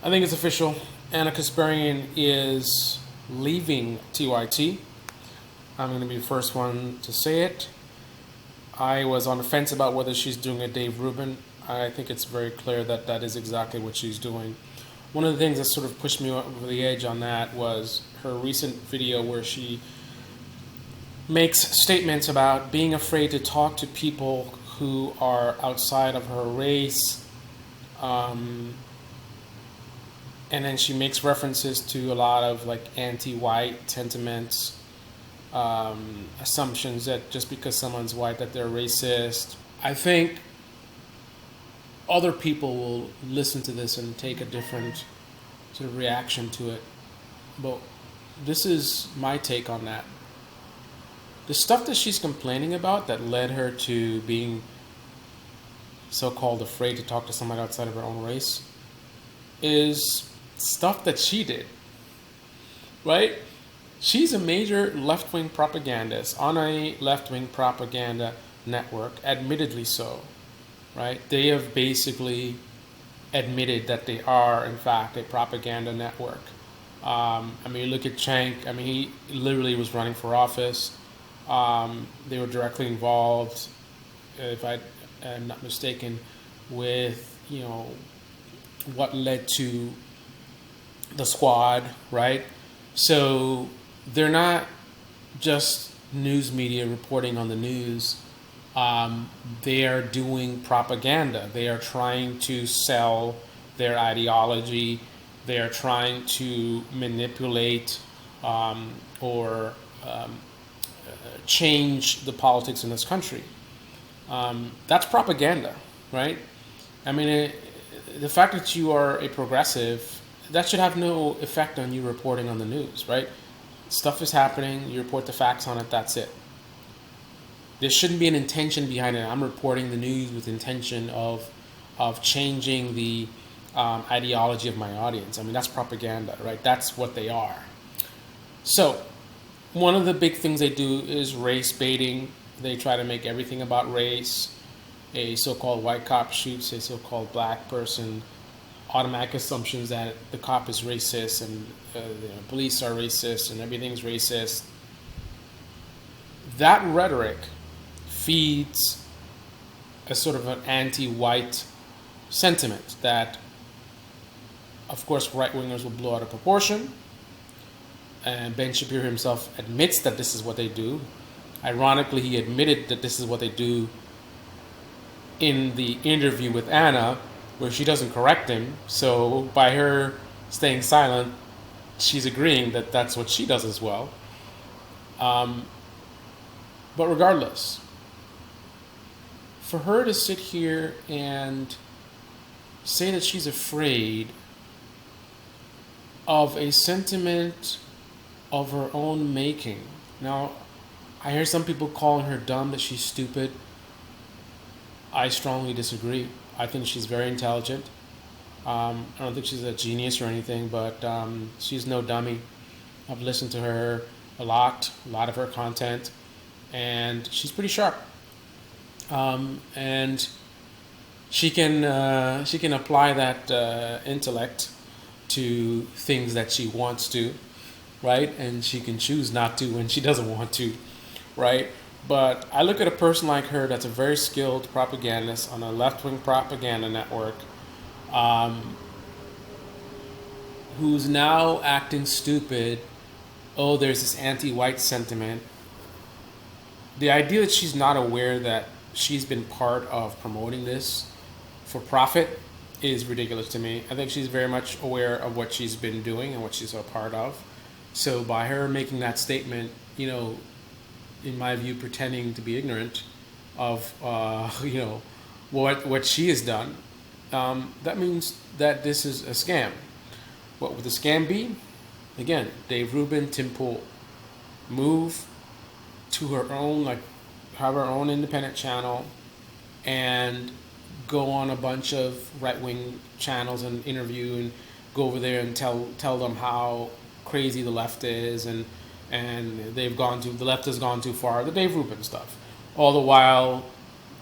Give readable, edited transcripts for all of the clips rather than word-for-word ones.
I think it's official. Anna Kasperian is leaving TYT. I'm going to be the first one to say it. I was on the fence about whether she's doing a Dave Rubin. I think it's very clear that that is exactly what she's doing. One of the things that sort of pushed me over the edge on that was her recent video where she makes statements about being afraid to talk to people who are outside of her race. And then she makes references to a lot of like anti-white sentiments, assumptions that just because someone's white that they're racist. I think other people will listen to this and take a different sort of reaction to it. But this is my take on that. The stuff that she's complaining about that led her to being so-called afraid to talk to somebody outside of her own race is stuff that she did, right? She's a major left-wing propagandist on a left-wing propaganda network, admittedly so, right? They have basically admitted that they are, in fact, a propaganda network. Look at Cenk. He literally was running for office. They were directly involved, if I am not mistaken, with, what led to the squad, right? So they're not just news media reporting on the news. They are doing propaganda. They are trying to sell their ideology. They are trying to manipulate or change the politics in this country. That's propaganda, right? The fact that you are a progressive, that should have no effect on you reporting on the news, right? Stuff is happening, you report the facts on it, that's it. There shouldn't be an intention behind it. I'm reporting the news with intention of changing the ideology of my audience. That's propaganda, right? That's what they are. So, one of the big things they do is race baiting. They try to make everything about race. A so-called white cop shoots a so-called black person. Automatic assumptions that the cop is racist and the police are racist and everything's racist. That rhetoric feeds a sort of an anti-white sentiment that, of course, right-wingers will blow out of proportion. And Ben Shapiro himself admits that this is what they do. Ironically, he admitted that this is what they do in the interview with Anna, where she doesn't correct him. So by her staying silent, she's agreeing that that's what she does as well. But regardless, for her to sit here and say that she's afraid of a sentiment of her own making. Now, I hear some people calling her dumb, that she's stupid. I strongly disagree. I think she's very intelligent. I don't think she's a genius or anything, but she's no dummy. I've listened to her a lot of her content, and she's pretty sharp. And she can apply that intellect to things that she wants to, right? And she can choose not to when she doesn't want to, right? But I look at a person like her that's a very skilled propagandist on a left-wing propaganda network, who's now acting stupid. Oh, there's this anti-white sentiment. The idea that she's not aware that she's been part of promoting this for profit is ridiculous to me. I think she's very much aware of what she's been doing and what she's a part of. So by her making that statement, in my view, pretending to be ignorant of, what she has done, that means that this is a scam. What would the scam be? Again, Dave Rubin, Tim Pool, move to her own, have her own independent channel and go on a bunch of right-wing channels and interview and go over there and tell them how crazy the left is and the left has gone too far, the Dave Rubin stuff, all the while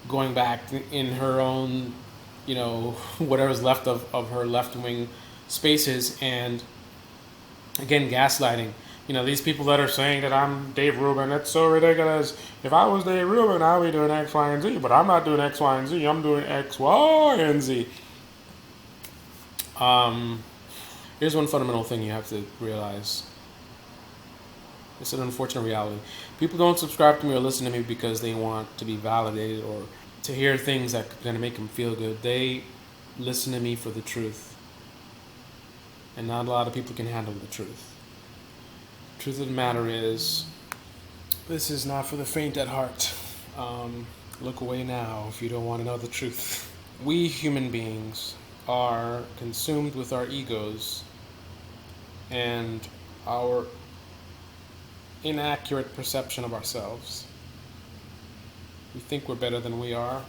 going back in her own, whatever's left of her left-wing spaces, and again, gaslighting. These people that are saying that I'm Dave Rubin, it's so ridiculous. If I was Dave Rubin, I'd be doing X, Y, and Z, but I'm not doing X, Y, and Z. I'm doing X, Y, and Z. Here's one fundamental thing you have to realize. It's an unfortunate reality. People don't subscribe to me or listen to me because they want to be validated or to hear things that are going to make them feel good. They listen to me for the truth. And not a lot of people can handle the truth. The truth of the matter is, this is not for the faint at heart. Look away now if you don't want to know the truth. We human beings are consumed with our egos and our inaccurate perception of ourselves. We think we're better than we are,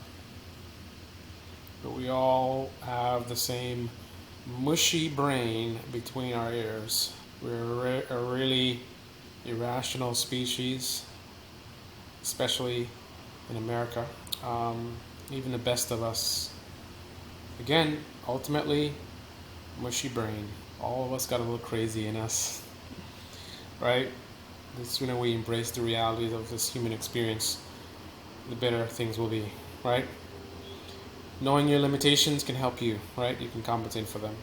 but we all have the same mushy brain between our ears. We're a really irrational species, especially in America. Even the best of us, again, ultimately, mushy brain. All of us got a little crazy in us, right? The sooner we embrace the realities of this human experience, the better things will be, right? Knowing your limitations can help you, right? You can compensate for them,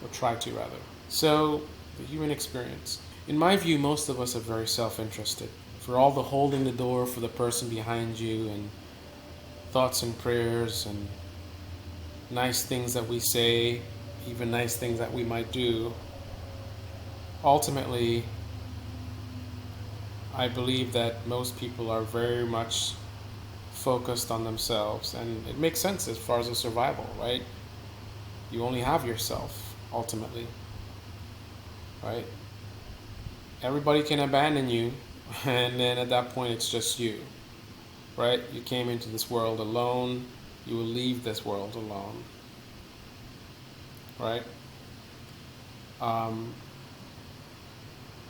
or try to rather. So, the human experience. In my view, most of us are very self-interested. For all the holding the door for the person behind you, and thoughts and prayers, and nice things that we say, even nice things that we might do, ultimately, I believe that most people are very much focused on themselves, and it makes sense as far as a survival, right? You only have yourself, ultimately, right? Everybody can abandon you, and then at that point it's just you, right? You came into this world alone, you will leave this world alone, right?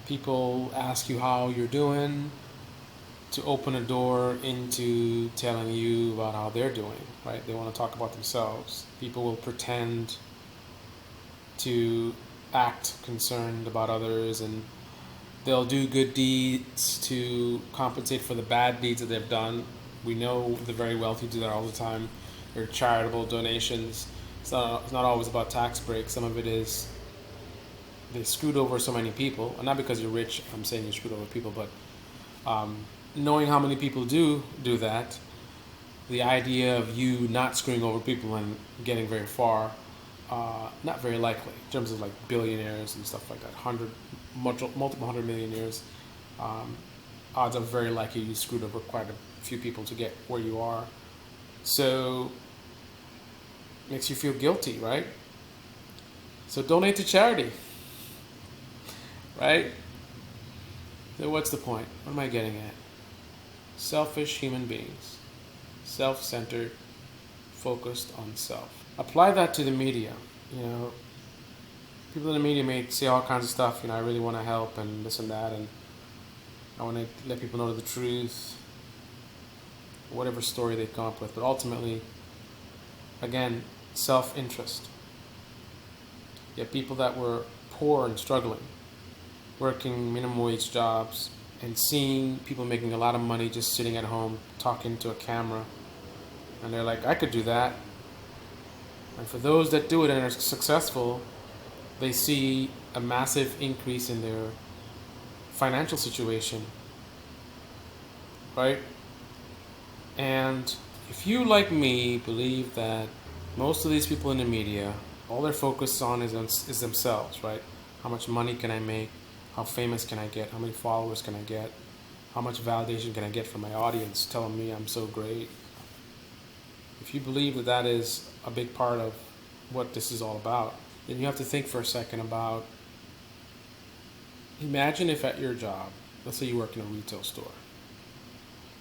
People ask you how you're doing to open a door into telling you about how they're doing, right? They want to talk about themselves. People will pretend to act concerned about others, and they'll do good deeds to compensate for the bad deeds that they've done. We know the very wealthy do that all the time. Their charitable donations. It's not always about tax breaks. Some of it is they screwed over so many people, and not because you're rich. I'm saying you screwed over people, but knowing how many people do that, the idea of you not screwing over people and getting very far, not very likely in terms of like billionaires and stuff like that. Multiple hundred millionaires. Odds are very likely you screwed over quite a few people to get where you are. So makes you feel guilty, right? So donate to charity, right? So what's the point? What am I getting at? Selfish human beings, self-centered, focused on self. Apply that to the media. People in the media may say all kinds of stuff. I really want to help and this and that, and I want to let people know the truth, whatever story they come up with. But ultimately, again, self-interest. Yet people that were poor and struggling, working minimum wage jobs, and seeing people making a lot of money just sitting at home talking to a camera, and they're like, I could do that. And for those that do it and are successful, they see a massive increase in their financial situation, right? And if you, like me, believe that most of these people in the media, all they're focused on is themselves, right? How much money can I make? How famous can I get? How many followers can I get? How much validation can I get from my audience telling me I'm so great? If you believe that that is a big part of what this is all about, then you have to think for a second about, imagine if at your job, let's say you work in a retail store,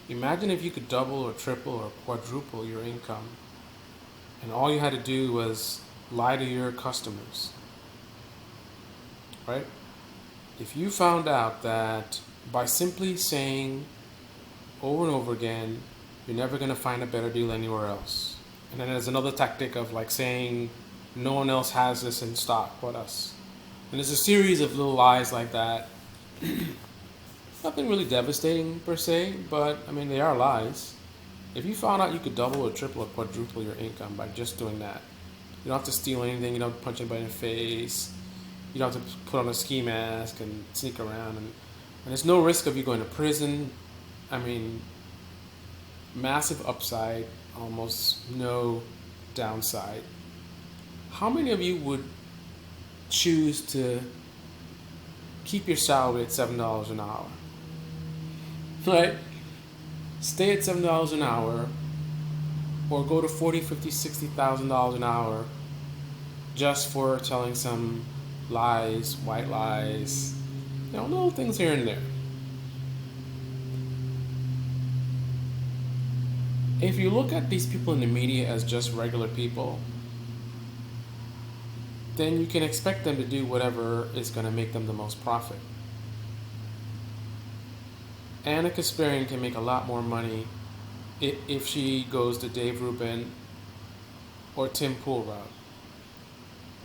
imagine if you could double or triple or quadruple your income, and all you had to do was lie to your customers, right? If you found out that by simply saying over and over again, you're never going to find a better deal anywhere else. And then there's another tactic of like saying No one else has this in stock but us. And there's a series of little lies like that. Nothing really devastating per se, but I mean, they are lies. If you found out you could double or triple or quadruple your income by just doing that, you don't have to steal anything, you don't have to punch anybody in the face, you don't have to put on a ski mask and sneak around, and there's no risk of you going to prison. I mean, massive upside, almost no downside. How many of you would choose to keep your salary at $7 an hour? Right? Stay at $7 an hour, or go to 40, 50, $60,000 an hour just for telling some lies, white lies, little things here and there. If you look at these people in the media as just regular people, then you can expect them to do whatever is going to make them the most profit. Anna Kasperian can make a lot more money if she goes to Dave Rubin or Tim Pool route.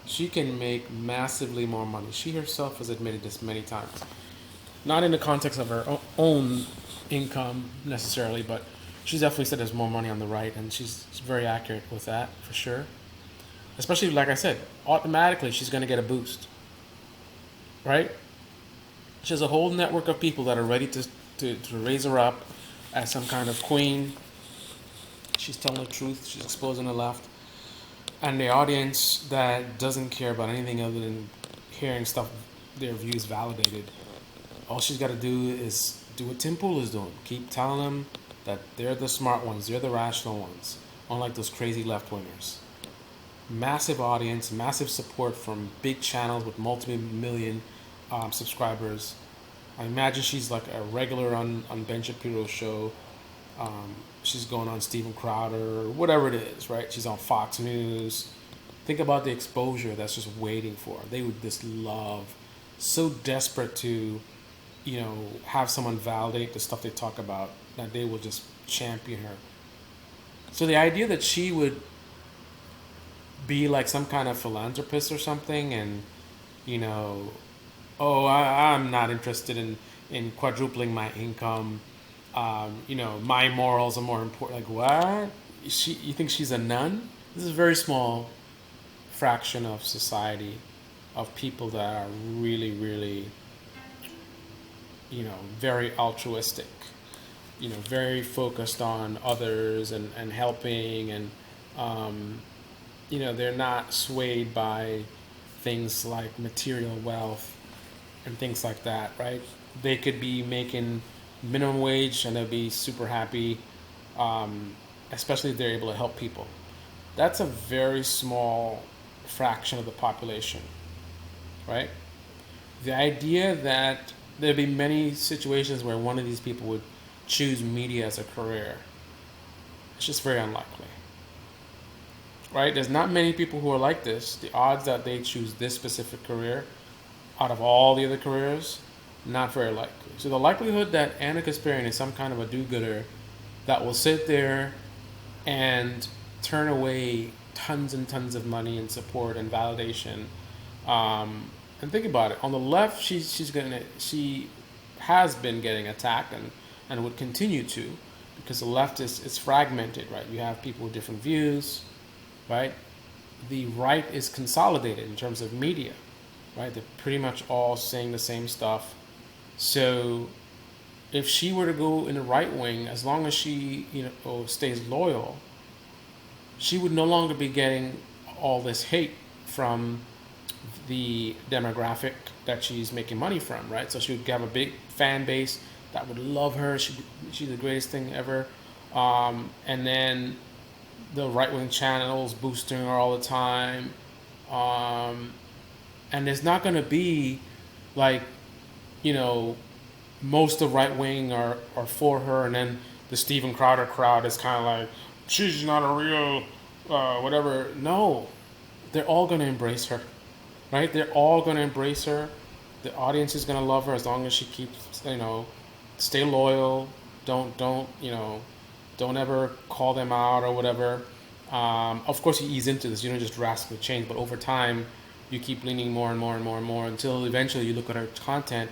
She can make massively more money. She herself has admitted this many times. Not in the context of her own income necessarily, but she's definitely said there's more money on the right, and she's very accurate with that, for sure. Especially, like I said, automatically she's going to get a boost, right? She has a whole network of people that are ready to raise her up as some kind of queen. She's telling the truth. She's exposing the left. And the audience that doesn't care about anything other than hearing stuff, their views validated, all she's got to do is do what Tim Pool is doing. Keep telling them that they're the smart ones. They're the rational ones. Unlike those crazy left-wingers. Massive audience, massive support from big channels with multi-million subscribers. I imagine she's like a regular on Ben Shapiro's show. She's going on Steven Crowder, whatever it is, right? She's on Fox News. Think about the exposure that's just waiting for her. They would just love, so desperate to, have someone validate the stuff they talk about, that they will just champion her. So the idea that she would be like some kind of philanthropist or something, and I'm not interested in quadrupling my income. My morals are more important. Like, what? You think she's a nun? This is a very small fraction of society, of people that are really, really, very altruistic, very focused on others and helping, and, they're not swayed by things like material wealth and things like that, right? They could be making minimum wage and they'll be super happy, especially if they're able to help people. That's a very small fraction of the population, right? The idea that there'd be many situations where one of these people would choose media as a career, it's just very unlikely, right? There's not many people who are like this. The odds that they choose this specific career out of all the other careers, not very likely. So the likelihood that Anna Kasperian is some kind of a do-gooder that will sit there and turn away tons and tons of money and support and validation, and think about it. On the left, she has been getting attacked and would continue to, because the left is fragmented, right? You have people with different views, right? The right is consolidated in terms of media, right? They're pretty much all saying the same stuff. So if she were to go in the right wing, as long as she stays loyal, she would no longer be getting all this hate from the demographic that she's making money from, right? So she would have a big fan base that would love her. She's the greatest thing ever. And then the right-wing channels boosting her all the time. And there's not going to be like, most of right wing are for her, and then the Steven Crowder crowd is kind of like, she's not a real whatever. No, they're all going to embrace her, right? They're all going to embrace her. The audience is going to love her as long as she keeps, stay loyal. Don't ever call them out or whatever. Of course, you ease into this. You don't just drastically change, but over time, you keep leaning more and more and more and more until eventually you look at her content,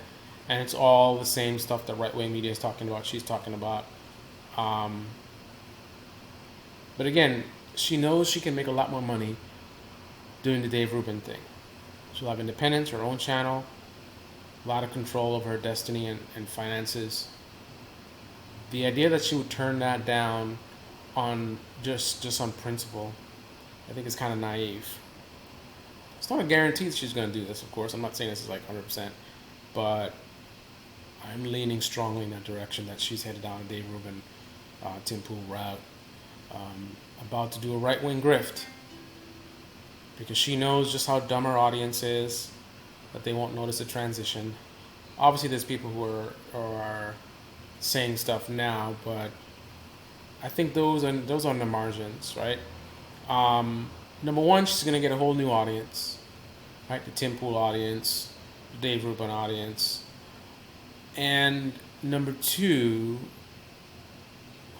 and it's all the same stuff that right-wing media is talking about. She's talking about. But again, she knows she can make a lot more money doing the Dave Rubin thing. She'll have independence, her own channel, a lot of control over her destiny and finances. The idea that she would turn that down on just on principle, I think is kind of naive. It's not a guarantee that she's going to do this, of course. I'm not saying this is like 100%, but I'm leaning strongly in that direction that she's headed down a Dave Rubin, Tim Pool route, about to do a right-wing grift, because she knows just how dumb her audience is, that they won't notice a transition. Obviously, there's people who are saying stuff now, but I think those are on the margins, right? Number one, she's gonna get a whole new audience, right? The Tim Pool audience, the Dave Rubin audience, and number two,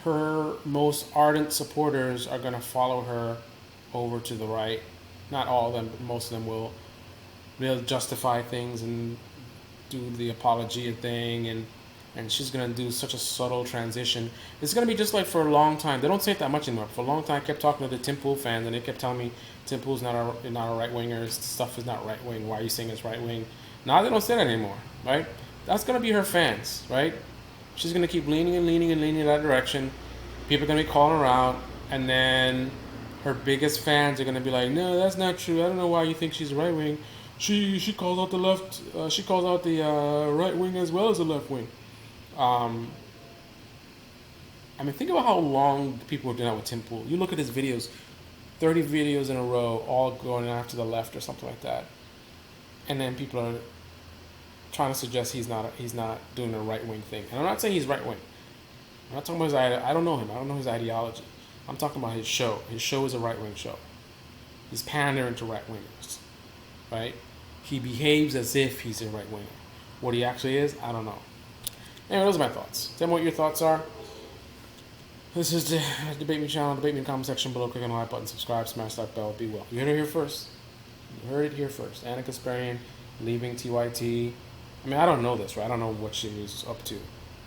her most ardent supporters are gonna follow her over to the right. Not all of them, but most of them will. They'll justify things and do the apologia thing, and she's going to do such a subtle transition. It's going to be just like for a long time. They don't say it that much anymore. For a long time, I kept talking to the Tim Pool fans, and they kept telling me Tim Pool's not a right-winger. His stuff is not right-wing. Why are you saying it's right-wing? Now they don't say that anymore, right? That's going to be her fans, right? She's going to keep leaning and leaning and leaning in that direction. People are going to be calling her out, and then her biggest fans are going to be like, no, that's not true. I don't know why you think she's right-wing. She calls out the left. She calls out the right wing as well as the left wing. I mean, think about how long people were doing that with Tim Pool. You look at his videos, 30 videos in a row, all going after the left or something like that, and then people are trying to suggest he's not doing a right wing thing. And I'm not saying he's right wing. I'm not talking about his. I don't know him. I don't know his ideology. I'm talking about his show. His show is a right wing show. He's pandering to right wingers, right? He behaves as if he's a right winger. What he actually is, I don't know. Anyway, those are my thoughts. Tell me what your thoughts are. This is the Debate Me channel. Debate me in the comment section below. Click on the like button, subscribe, smash that bell. Be well. You heard it here first. You heard it here first. Anna Kasperian leaving TYT. I mean, I don't know this, right? I don't know what she was up to.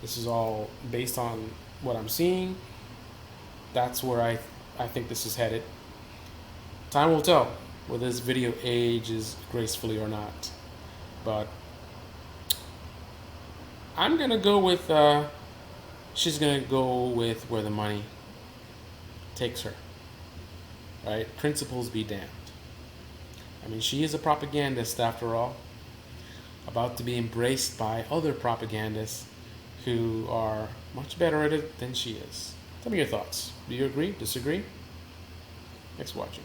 This is all based on what I'm seeing. That's where I think this is headed. Time will tell whether this video ages gracefully or not. But I'm going to go with, she's going to go with where the money takes her. Right? Principles be damned. I mean, she is a propagandist after all, about to be embraced by other propagandists who are much better at it than she is. Tell me your thoughts. Do you agree? Disagree? Thanks for watching.